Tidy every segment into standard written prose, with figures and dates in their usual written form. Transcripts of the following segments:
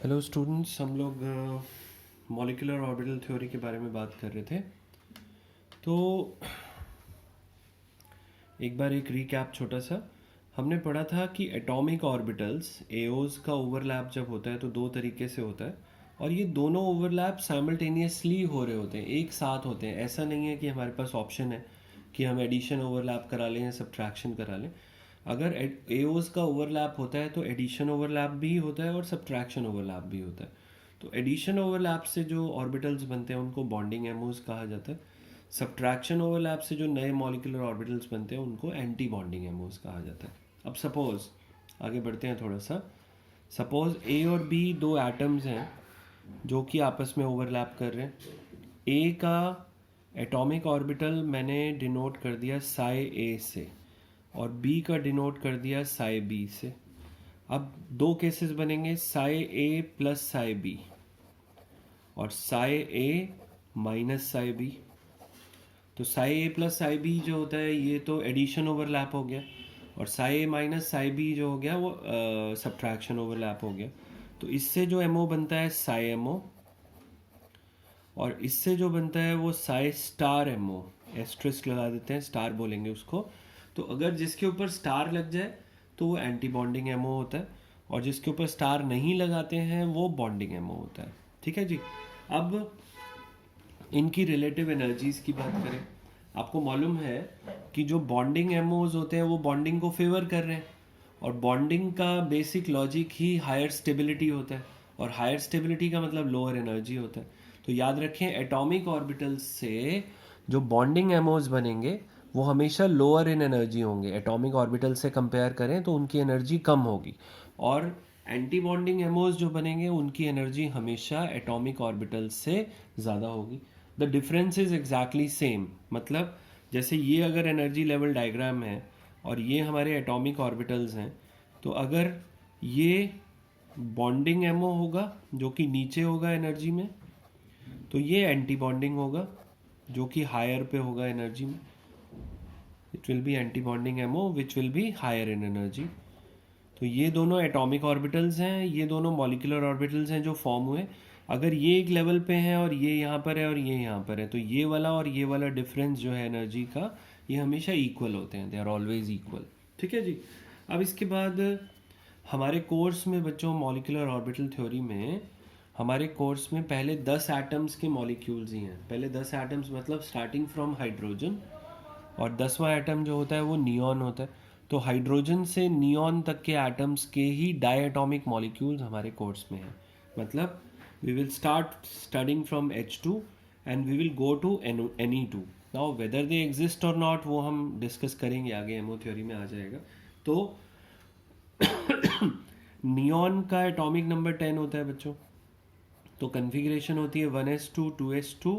Hello students, हम लोग molecular orbital theory के बारे में बात कर रहे थे। तो एक बार एक रीकैप छोटा सा। हमने पढ़ा था कि एटॉमिक ऑर्बिटल्स एओज का ओवरलैप जब होता है तो दो तरीके से होता है, और ये दोनों ओवरलैप साइमल्टेनियसली हो रहे होते हैं, एक साथ होते हैं। ऐसा नहीं है कि हमारे पास ऑप्शन है कि हम एडिशन ओवरलैप करा लें या सब्ट्रैक्शन करा लें। अगर एओज का ओवरलैप होता है तो एडिशन ओवरलैप भी होता है और सब्ट्रैक्शन ओवरलैप भी होता है। तो एडिशन ओवरलैप से जो ऑर्बिटल्स बनते हैं उनको बॉन्डिंग एमोज कहा जाता है। सब्ट्रैक्शन ओवरलैप से जो नए मॉलिक्यूलर ऑर्बिटल्स बनते हैं उनको एंटी बॉन्डिंग एमोज कहा जाता है। अब सपोज आगे बढ़ते हैं थोड़ा सा। सपोज ए और बी दो एटम्स हैं जो कि आपस में ओवरलैप कर रहे हैं। ए का एटॉमिक ऑर्बिटल मैंने डिनोट कर दिया साई ए से, और बी का डिनोट कर दिया साई बी से। अब दो केसेस बनेंगे, साई ए प्लस साई बी और साई ए माइनस साई बी। तो साई ए प्लस साई बी जो होता है ये तो एडिशन ओवरलैप हो गया, और साई ए माइनस साई बी जो हो गया वो सब्ट्रैक्शन ओवरलैप हो गया। तो इससे जो एमओ बनता है साई एमओ, और इससे जो बनता है वो साई स्टार एमओ। एस्ट्रिस्क लगा देते हैं, स्टार बोलेंगे उसको। तो अगर जिसके ऊपर स्टार लग जाए तो वो एंटी बॉन्डिंग एमओ होता है, और जिसके ऊपर स्टार नहीं लगाते हैं वो बॉन्डिंग एमओ होता है। ठीक है जी। अब इनकी रिलेटिव एनर्जीज की बात करें, आपको मालूम है कि जो बॉन्डिंग एमओज होते हैं वो बॉन्डिंग को फेवर कर रहे हैं, और बॉन्डिंग का बेसिक लॉजिक ही हायर स्टेबिलिटी होता है, और हायर स्टेबिलिटी का मतलब लोअर एनर्जी होता है। तो याद रखें, एटॉमिक ऑर्बिटल्स से जो बॉन्डिंग एमओज बनेंगे वो हमेशा लोअर इन एनर्जी होंगे। एटॉमिक ऑर्बिटल से कंपेयर करें तो उनकी एनर्जी कम होगी, और एंटी बॉन्डिंग एमओज जो बनेंगे उनकी एनर्जी हमेशा एटॉमिक ऑर्बिटल से ज़्यादा होगी। The difference is exactly same. मतलब जैसे ये अगर एनर्जी लेवल डायग्राम है और ये हमारे एटॉमिक ऑर्बिटल्स हैं, तो अगर ये बॉन्डिंग एमओ होगा जो कि नीचे होगा एनर्जी में, तो ये एंटी बॉन्डिंग होगा जो कि हायर पे होगा एनर्जी में। It will be anti bonding MO which will be higher in energy. तो ये दोनों एटॉमिक ऑर्बिटल्स हैं, ये दोनों मॉलिक्यूलर ऑर्बिटल्स हैं जो फॉर्म हुए। अगर ये एक लेवल पे हैं और ये यहाँ पर है और ये यहाँ पर है, तो ये वाला और ये वाला डिफरेंस जो है एनर्जी का, ये हमेशा इक्वल होते हैं। They are always equal. ठीक है जी। अब इसके बाद हमारे कोर्स में बच्चों, मॉलिक्यूलर ऑर्बिटल थ्योरी में हमारे कोर्स में पहले 10 एटम्स के मॉलिक्यूल्स ही हैं। पहले 10 एटम्स मतलब स्टार्टिंग फ्रॉम हाइड्रोजन, और 10वां एटम जो होता है वो नियॉन होता है। तो हाइड्रोजन से नियॉन तक के एटम्स के ही डायटॉमिक मॉलिक्यूल्स हमारे कोर्स में हैं। मतलब we will start studying from H2 and we will go to Ne2। Now whether they exist और नॉट वो हम डिस्कस करेंगे आगे, एमओ थ्योरी में आ जाएगा। तो नियॉन का एटॉमिक नंबर 10 होता है बच्चों। तो कन्फिग्रेशन होती है 1s2 2s2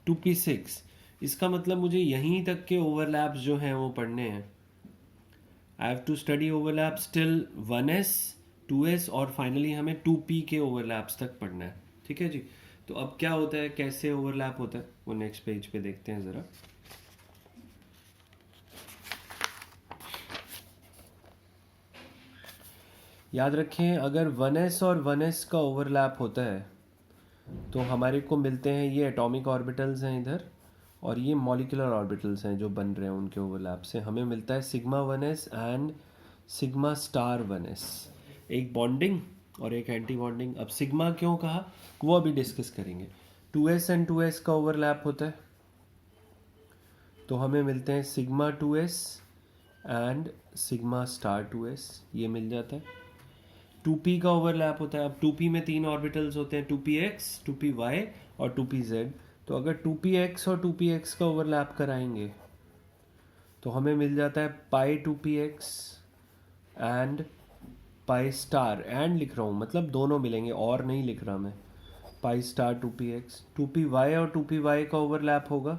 2p6। इसका मतलब मुझे यहीं तक के ओवरलैप्स जो हैं वो पढ़ने हैं। I have to study overlaps till 1s 2s, और फाइनली हमें 2p के ओवरलैप्स तक पढ़ना है। ठीक है जी। तो अब क्या होता है, कैसे ओवरलैप होता है, वो नेक्स्ट पेज पे देखते हैं ज़रा। याद रखें, अगर 1s और 1s का ओवरलैप होता है तो हमारे को मिलते हैं ये एटॉमिक ऑर्बिटल्स हैं इधर, और ये मॉलिक्यूलर ऑर्बिटल्स हैं जो बन रहे हैं उनके ओवरलैप से हमें मिलता है sigma 1s and sigma star 1s। एक बॉन्डिंग और एक एंटी बॉन्डिंग। अब सिग्मा क्यों कहा वो अभी डिस्कस करेंगे। 2s एंड 2s का ओवरलैप होता है, तो हमें मिलते हैं sigma 2s and sigma star 2s, ये मिल जाता है। 2p का ओवरलैप होता है। अब 2p में तीन ऑर्बिटल्स होते हैं, 2px 2py और 2pz। तो अगर 2px और 2px का ओवरलैप कराएंगे तो हमें मिल जाता है pi 2px and pi star. And लिख रहा हूँ मतलब दोनों मिलेंगे, और नहीं लिख रहा मैं। पाई स्टार 2px। 2py और 2py का ओवरलैप होगा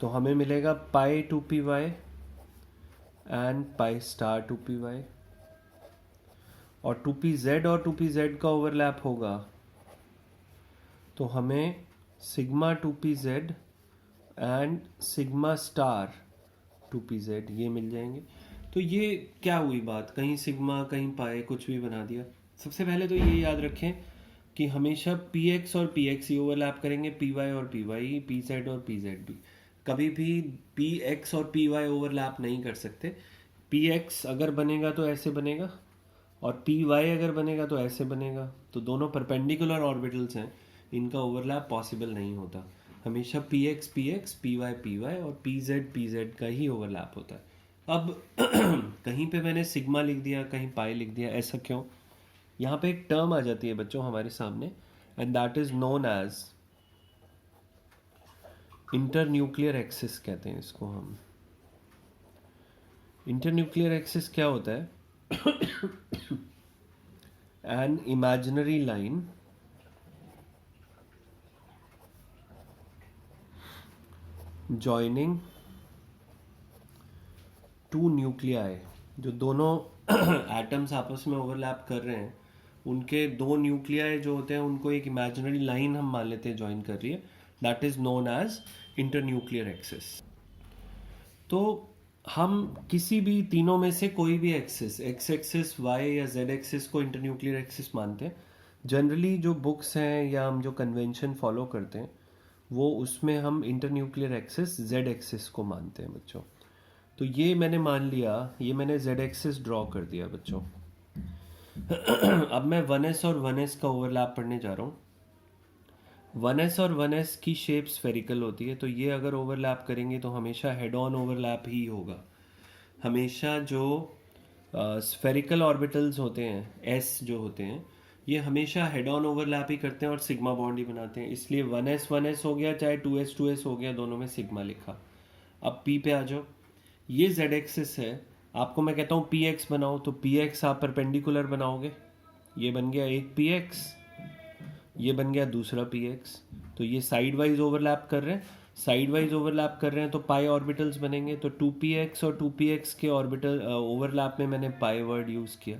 तो हमें मिलेगा पाई 2py and pi star 2py। और 2pz और 2pz का ओवरलैप होगा तो हमें sigma 2pz and sigma star 2pz ये मिल जाएंगे। तो ये क्या हुई बात, कहीं सिग्मा कहीं पाए कुछ भी बना दिया। सबसे पहले तो ये याद रखें कि हमेशा पी एक्स और पी एक्स ही ओवरलैप करेंगे, पी वाई और पी वाई, पी जेड और पी जेड भी। कभी भी पी एक्स और पी वाई ओवरलैप नहीं कर सकते। पी एक्स अगर बनेगा तो ऐसे बनेगा, और पी वाई अगर बनेगा तो ऐसे बनेगा। तो दोनों परपेंडिकुलर ऑर्बिटल्स हैं, इनका ओवरलैप पॉसिबल नहीं होता। हमेशा पी एक्स, पी वाई और पी जेड का ही ओवरलैप होता है। अब कहीं पे मैंने सिग्मा लिख दिया, कहीं पाई लिख दिया, ऐसा क्यों? यहाँ पे एक टर्म आ जाती है बच्चों हमारे सामने, and that is known as internuclear axis कहते हैं इसको हम। इंटरन्यूक्लियर एक्सिस क्या होता है? An imaginary line joining two nuclei, जो दोनों एटम्स आपस में ओवरलैप कर रहे हैं, उनके दो न्यूक्लियाई जो होते हैं उनको एक इमेजिनरी लाइन हम मान लेते हैं ज्वाइन कर रही है, that is known as internuclear axis. तो हम किसी भी तीनों में से कोई भी एक्सिस, एक्स एक्सिस, वाई या जेड एक्सिस को इंटरन्यूक्लियर एक्सिस मानते हैं। जनरली जो बुक्स हैं या हम जो कन्वेंशन फॉलो करते हैं वो उसमें हम इंटरन्यूक्लियर एक्सिस जेड एक्सिस को मानते हैं बच्चों। तो ये मैंने मान लिया, ये मैंने जेड एक्सिस ड्रॉ कर दिया बच्चों। अब मैं 1s और 1s का ओवरलैप पढ़ने जा रहा हूँ। 1s और 1s की शेप स्फेरिकल होती है, तो ये अगर ओवरलैप करेंगे तो हमेशा हेड ऑन ओवरलैप ही होगा। हमेशा जो स्फेरिकल ऑर्बिटल्स होते हैं, एस जो होते हैं, ये हमेशा हेड ऑन ओवरलैप ही करते हैं और सिग्मा बॉन्ड ही बनाते हैं। इसलिए 1s हो गया, चाहे 2s हो गया, दोनों में सिग्मा लिखा। अब पी पे आ जाओ, ये जेड एक्सिस है, आपको मैं कहता हूँ पी एक्स बनाओ, तो पी एक्स आप परपेंडिकुलर बनाओगे, ये बन गया एक पी एक्स, ये बन गया दूसरा पी एक्स। तो ये साइड वाइज ओवरलैप कर रहे हैं, साइड वाइज ओवरलैप कर रहे हैं तो पाई ऑर्बिटल्स बनेंगे। तो 2px और 2px के ऑर्बिटल ओवरलैप में मैंने पाई वर्ड यूज़ किया।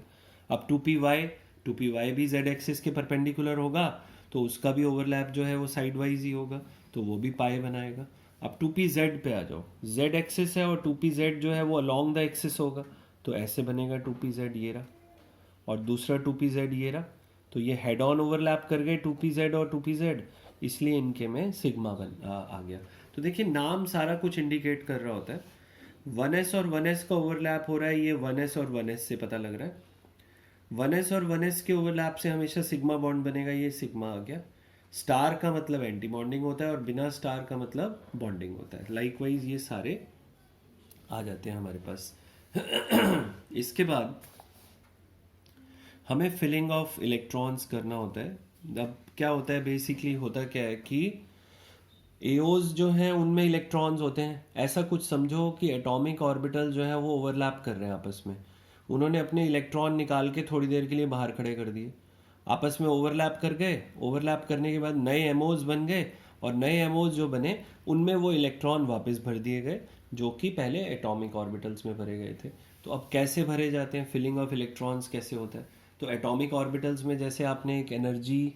अब 2py भी जेड एक्सिस के परपेंडिकुलर होगा, तो उसका भी ओवरलैप जो है वो साइड वाइज ही होगा, तो वो भी पाई बनाएगा। अब 2pz पे आ जाओ, जेड एक्सिस है और 2pz जो है वो अलॉन्ग द एक्सिस होगा, तो ऐसे बनेगा 2pz, ये रहा, और दूसरा 2pz ये रहा। तो ये हेड ऑन ओवरलैप कर गए 2pz और 2pz, इसलिए इनके में सिग्मा आ गया। तो देखिए नाम सारा कुछ इंडिकेट कर रहा होता है। 1s और 1s का ओवरलैप हो रहा है, ये 1s और 1s से पता लग रहा है। 1s और 1s के ओवरलैप से हमेशा सिग्मा बॉन्ड बनेगा, ये सिग्मा आ गया। स्टार का मतलब एंटी बॉन्डिंग होता है और बिना स्टार का मतलब बॉन्डिंग होता है। लाइकवाइज ये सारे आ जाते हैं हमारे पास। इसके बाद हमें फिलिंग ऑफ इलेक्ट्रॉन्स करना होता है। अब क्या होता है, बेसिकली होता क्या है कि एओज जो हैं उनमें इलेक्ट्रॉन्स होते हैं। ऐसा कुछ समझो कि एटॉमिक ऑर्बिटल जो है वो ओवरलैप कर रहे हैं आपस में। उन्होंने अपने इलेक्ट्रॉन निकाल के थोड़ी देर के लिए बाहर खड़े कर दिए, आपस में ओवरलैप कर गए। ओवरलैप करने के बाद नए एमओज बन गए, और नए एमओज जो बने उनमें वो इलेक्ट्रॉन वापस भर दिए गए जो कि पहले एटॉमिक ऑर्बिटल्स में भरे गए थे। तो अब कैसे भरे जाते हैं, फिलिंग ऑफ इलेक्ट्रॉन्स कैसे होता है? तो एटॉमिक ऑर्बिटल्स में जैसे आपने एक एनर्जी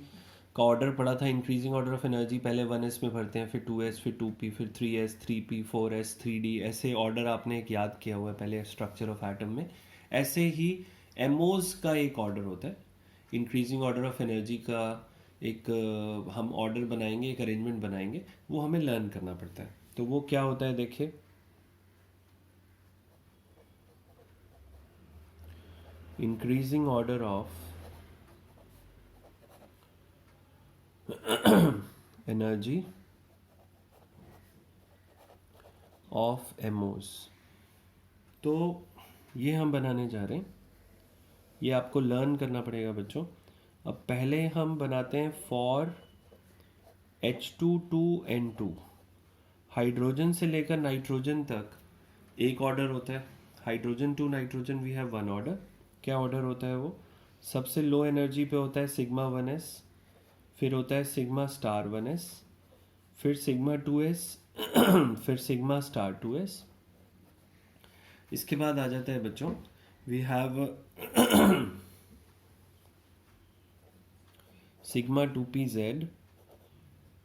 का ऑर्डर पढ़ा था, इंक्रीजिंग ऑर्डर ऑफ एनर्जी, पहले 1s में भरते हैं, फिर 2s, फिर 2p, फिर 3s, 3p, 4s, 3d, ऐसे ऑर्डर आपने एक याद किया हुआ है पहले स्ट्रक्चर ऑफ एटम में। ऐसे ही एमओज का एक ऑर्डर होता है, इंक्रीजिंग ऑर्डर ऑफ एनर्जी का एक हम ऑर्डर बनाएंगे, एक अरेंजमेंट बनाएंगे, वो हमें लर्न करना पड़ता है। तो वो क्या होता है देखिए, increasing order of energy of MOs. तो ये हम बनाने जा रहे हैं, ये आपको लर्न करना पड़ेगा बच्चों। अब पहले हम बनाते हैं फॉर H22N2, हाइड्रोजन से लेकर नाइट्रोजन तक एक ऑर्डर होता है। Hydrogen to nitrogen we have one order. क्या ऑर्डर होता है वो? सबसे लो एनर्जी पे होता है सिग्मा 1s, फिर होता है सिग्मा स्टार 1s, फिर सिग्मा 2s, फिर सिग्मा स्टार 2s। इसके बाद आ जाता है बच्चों, we have sigma 2pz,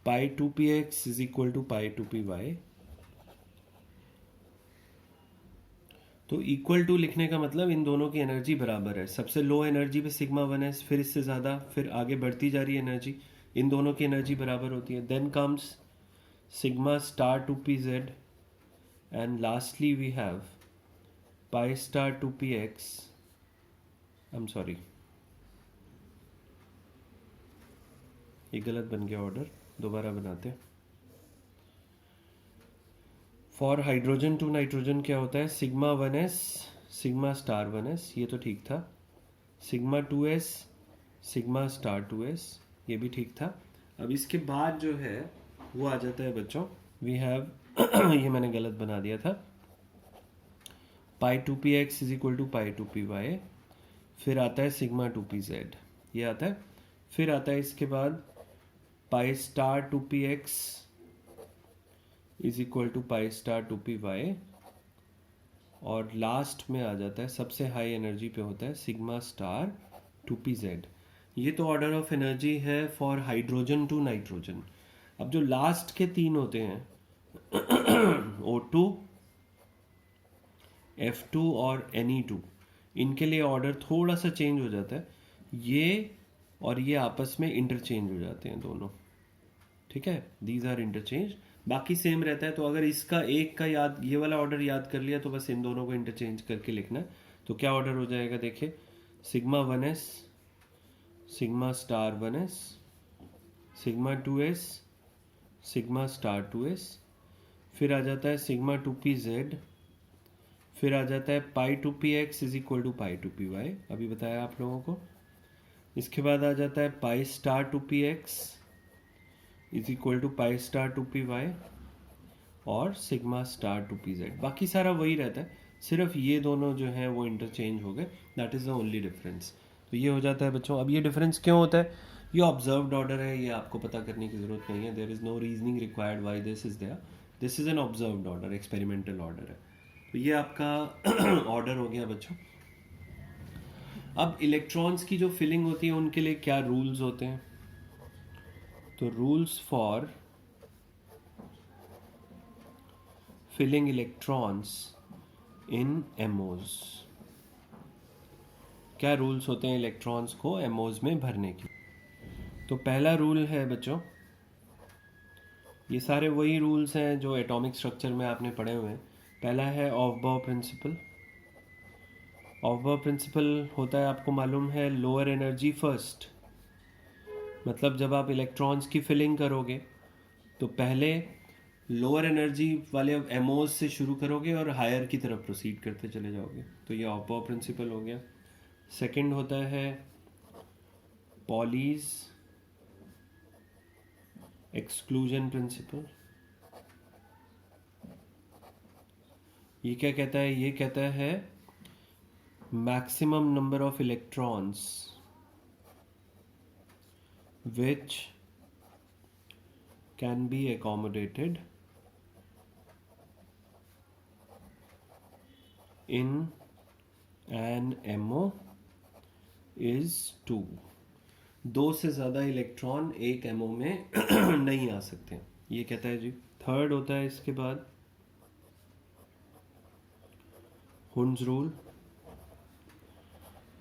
pi 2px is equal to pi 2py। तो इक्वल टू लिखने का मतलब इन दोनों की एनर्जी बराबर है। सबसे लो एनर्जी पे सिग्मा 1s, फिर इससे ज़्यादा, फिर आगे बढ़ती जा रही है एनर्जी, इन दोनों की एनर्जी बराबर होती है। Then comes sigma star 2pz, and lastly we have pi star 2px। I am sorry, ये गलत बन गया ऑर्डर, दोबारा बनाते हैं। फॉर हाइड्रोजन टू नाइट्रोजन क्या होता है? Sigma 1s, sigma star 1s, ये तो ठीक था। Sigma 2s, sigma star 2s, ये भी ठीक था। अब इसके बाद जो है वो आ जाता है बच्चों, वी हैव ये मैंने गलत बना दिया था, pi 2px is equal to pi 2py, फिर आता है सिग्मा 2pz, ये आता है। फिर आता है इसके बाद pi star 2px is equal to pi star 2py, और लास्ट में आ जाता है, सबसे हाई एनर्जी पे होता है सिग्मा स्टार 2pz। ये तो ऑर्डर ऑफ एनर्जी है फॉर हाइड्रोजन टू नाइट्रोजन। अब जो लास्ट के तीन होते हैं O2, F2 और Ne2, इनके लिए ऑर्डर थोड़ा सा चेंज हो जाता है। ये और ये आपस में इंटरचेंज हो जाते हैं दोनों, ठीक है, दीज आर इंटरचेंज, बाकी सेम रहता है। तो अगर इसका एक का याद, ये वाला ऑर्डर याद कर लिया तो बस इन दोनों को इंटरचेंज करके लिखना है। तो क्या ऑर्डर हो जाएगा देखिए, sigma 1s, sigma star 1s, sigma 2s, sigma star 2s, फिर आ जाता है सिग्मा 2pz, फिर आ जाता है pi 2px is equal to pi 2py, अभी बताया आप लोगों को। इसके बाद आ जाता है pi star 2px is equal to pi star 2py और सिग्मा स्टार 2pz। बाकी सारा वही रहता है, सिर्फ ये दोनों जो हैं वो इंटरचेंज हो गए, that is the only difference. तो ये हो जाता है बच्चों। अब ये डिफरेंस क्यों होता है? ये ऑब्जर्व्ड ऑर्डर है, ये आपको पता करने की ज़रूरत नहीं है। There is no reasoning required why this is there, this is an observed order, experimental order है। तो ये आपका ऑर्डर हो गया बच्चों। अब इलेक्ट्रॉन्स की जो फिलिंग होती है उनके लिए क्या रूल्स होते हैं? तो rules for filling electrons in MOs, क्या रूल्स होते हैं इलेक्ट्रॉन्स को एमओज में भरने के? तो पहला रूल है बच्चों, ये सारे वही रूल्स हैं जो एटॉमिक स्ट्रक्चर में आपने पढ़े हुए हैं। पहला है ऑफबाउ प्रिंसिपल। ऑफबाउ प्रिंसिपल होता है, आपको मालूम है, लोअर एनर्जी फर्स्ट। मतलब जब आप इलेक्ट्रॉन्स की फिलिंग करोगे तो पहले लोअर एनर्जी वाले एमओज से शुरू करोगे और हायर की तरफ प्रोसीड करते चले जाओगे। तो ये ऑफबाउ प्रिंसिपल हो गया। सेकंड होता है पॉलीज एक्सक्लूजन प्रिंसिपल। ये क्या कहता है? ये कहता है maximum number of electrons which can be accommodated in an MO is 2। दो से ज़्यादा इलेक्ट्रॉन एक एमओ में नहीं आ सकते, ये कहता है जी। थर्ड होता है इसके बाद Hund's rule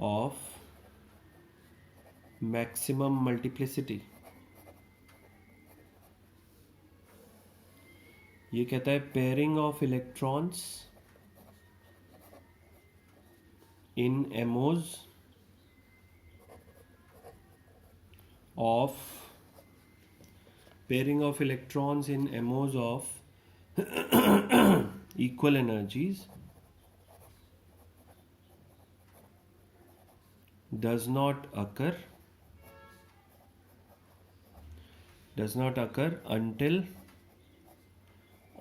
of maximum multiplicity. ये कहता है pairing of electrons in MOs of pairing of electrons in MOs of equal energies does not occur until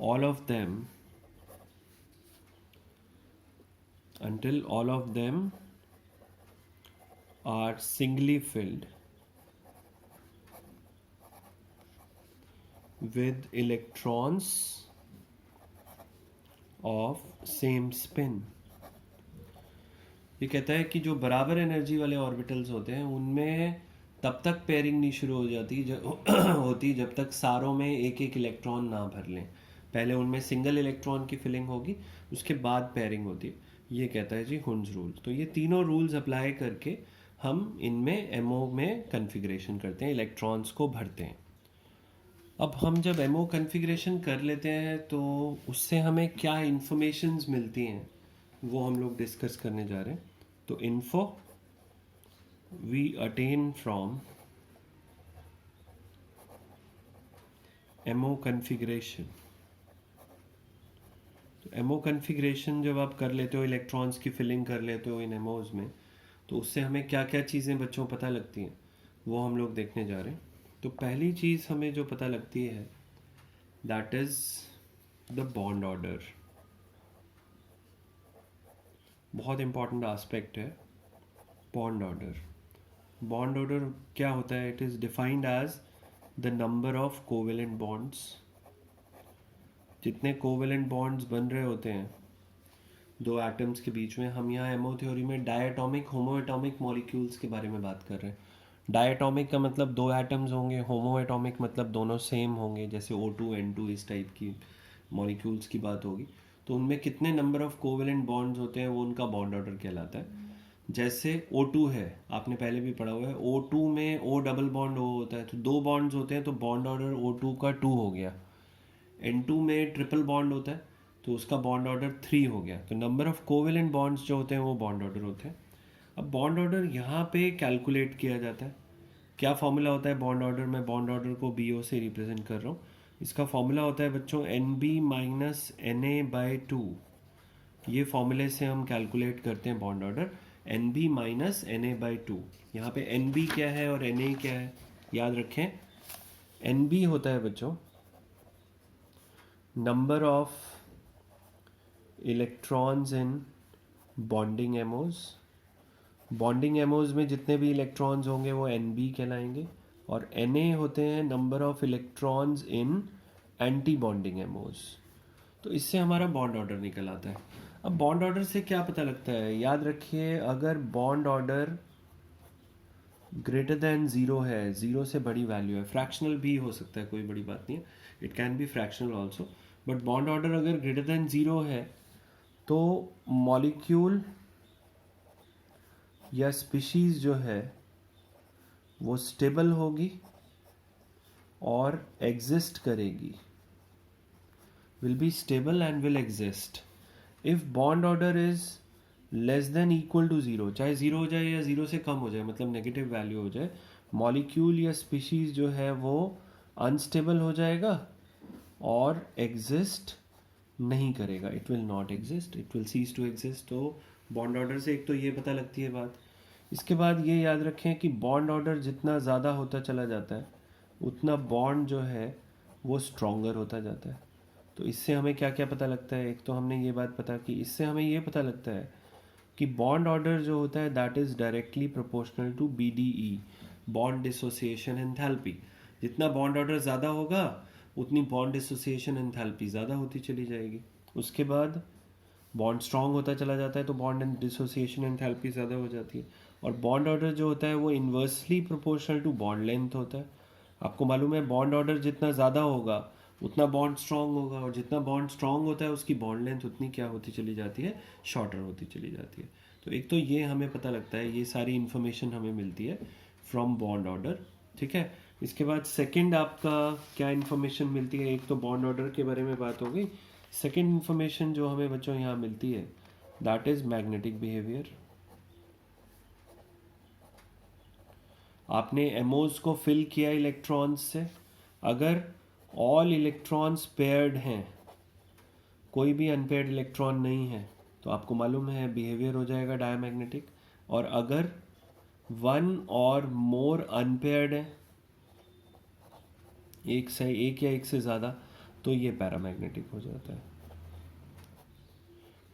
all of them are singly filled with electrons of same spin। ये कहता है कि जो बराबर energy वाले ऑर्बिटल्स होते हैं उनमें तब तक पेयरिंग नहीं शुरू हो जाती होती जब तक सारों में एक एक इलेक्ट्रॉन ना भर लें। पहले उनमें सिंगल इलेक्ट्रॉन की फिलिंग होगी, उसके बाद पेयरिंग होती है। ये कहता है जी हुंज रूल। तो ये तीनों रूल्स अप्लाई करके हम इनमें एमओ में कन्फिग्रेशन करते हैं, इलेक्ट्रॉन्स को भरते हैं। अब हम जब एमओ कन्फिग्रेशन कर लेते हैं तो उससे हमें क्या इंफॉर्मेशंस मिलती हैं वो हम लोग डिस्कस करने जा रहे हैं। तो info we attain from MO configuration. तो एमओ कन्फिग्रेशन जब आप कर लेते हो, इलेक्ट्रॉन्स की फिलिंग कर लेते हो इन एमओज में, तो उससे हमें क्या क्या चीज़ें बच्चों पता लगती हैं वो हम लोग देखने जा रहे हैं। तो पहली चीज़ हमें जो पता लगती है that is the bond order. बहुत इंपॉर्टेंट एस्पेक्ट है बॉन्ड ऑर्डर। बॉन्ड ऑर्डर क्या होता है? It is defined as the number of covalent bonds. जितने कोवेलेंट बॉन्ड्स बन रहे होते हैं दो एटम्स के बीच में, हम यहाँ एमओ थ्योरी में डायटोमिक होमोएटॉमिक मॉलिक्यूल्स के बारे में बात कर रहे हैं। डायटोमिक का मतलब दो एटम्स होंगे, होमोएटॉमिक मतलब दोनों सेम होंगे, जैसे O2 N2 इस टाइप की मॉलिक्यूल्स की बात होगी। तो उनमें कितने नंबर ऑफ कोवेलेंट बॉन्ड्स होते हैं वो उनका बॉन्ड ऑर्डर कहलाता है। जैसे O2 है, आपने पहले भी पढ़ा हुआ है, O2 में O डबल बॉन्ड O होता है, तो दो बॉन्ड्स होते हैं तो बॉन्ड ऑर्डर O2 का 2 हो गया। N2 में ट्रिपल बॉन्ड होता है तो उसका बॉन्ड ऑर्डर 3 हो गया। तो नंबर ऑफ कोवेलेंट बॉन्ड्स जो होते हैं वो बॉन्ड ऑर्डर होते हैं। अब बॉन्ड ऑर्डर यहाँ पे कैलकुलेट किया जाता है। क्या फॉर्मूला होता है बॉन्ड ऑर्डर में? बॉन्ड ऑर्डर को BO से रिप्रेजेंट कर रहा हूँ। इसका फॉर्मूला होता है बच्चों NB माइनस NA/2। ये फॉर्मूले से हम कैलकुलेट करते हैं bond order, NB minus NA/2। यहाँ पे NB क्या है और NA क्या है याद रखें। NB होता है बच्चों number of electrons in bonding MOs. Bonding MOs में जितने भी इलेक्ट्रॉन्स होंगे वो NB कहलाएंगे, और Na होते हैं number of electrons in anti bonding MOs. तो इससे हमारा बॉन्ड ऑर्डर निकल आता है। अब बॉन्ड ऑर्डर से क्या पता लगता है? याद रखिए, अगर बॉन्ड ऑर्डर ग्रेटर देन 0 है, 0 से बड़ी वैल्यू है, फ्रैक्शनल भी हो सकता है, कोई बड़ी बात नहीं है, it can be fractional also, but bond order अगर ग्रेटर देन 0 है तो मॉलिक्यूल या स्पीशीज जो है वो स्टेबल होगी और एग्जिस्ट करेगी, will be stable and will exist if bond order is less than equal to 0। चाहे 0 हो जाए या 0 से कम हो जाए, मतलब नेगेटिव वैल्यू हो जाए, मॉलिक्यूल या स्पीशीज जो है वो अनस्टेबल हो जाएगा और एग्जिस्ट नहीं करेगा। It will not exist, it will cease to exist. तो बॉन्ड ऑर्डर से एक तो ये पता लगती है बात। इसके बाद ये याद रखें कि बॉन्ड ऑर्डर जितना ज़्यादा होता चला जाता है उतना बॉन्ड जो है वो स्ट्रॉन्गर होता जाता है। तो इससे हमें क्या क्या पता लगता है? एक तो हमने ये बात पता कि इससे हमें ये पता लगता है कि बॉन्ड ऑर्डर जो होता है that is directly proportional to BDE, bond dissociation enthalpy. जितना बॉन्ड ऑर्डर ज़्यादा होगा उतनी बॉन्ड डिसोसिएशन एंथैल्पी ज़्यादा होती चली जाएगी। उसके बाद बॉन्ड स्ट्रांग होता चला जाता है तो बॉन्ड डिसोसिएशन एंथैल्पी ज़्यादा हो जाती है। और बॉन्ड ऑर्डर जो होता है वो inversely proportional to bond length होता है। आपको मालूम है बॉन्ड ऑर्डर जितना ज़्यादा होगा उतना बॉन्ड स्ट्रांग होगा, और जितना बॉन्ड स्ट्रांग होता है उसकी बॉन्ड लेंथ उतनी क्या होती चली जाती है? शॉर्टर होती चली जाती है। तो एक तो ये हमें पता लगता है, ये सारी इन्फॉर्मेशन हमें मिलती है फ्रॉम बॉन्ड ऑर्डर। ठीक है, इसके बाद सेकंड आपका क्या इन्फॉर्मेशन मिलती है? एक तो बॉन्ड ऑर्डर के बारे में बात हो गई। सेकंड इन्फॉर्मेशन जो हमें बच्चों यहाँ मिलती है दैट इज मैग्नेटिक बिहेवियर। आपने एमोज को फिल किया इलेक्ट्रॉन्स से, अगर ऑल इलेक्ट्रॉन्स पेयर्ड हैं, कोई भी अनपेयर्ड इलेक्ट्रॉन नहीं है, तो आपको मालूम है बिहेवियर हो जाएगा डायमैग्नेटिक। और अगर वन और मोर अनपेयर्ड है, एक या एक से ज़्यादा, तो ये पैरामैग्नेटिक हो जाता है।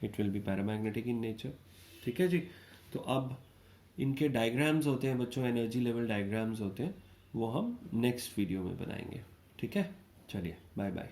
It will B paramagnetic in nature. ठीक है जी। तो अब इनके डायग्राम्स होते हैं बच्चों, एनर्जी लेवल डायग्राम्स होते हैं, वो हम नेक्स्ट वीडियो में बनाएंगे। ठीक है, चलिए बाय बाय।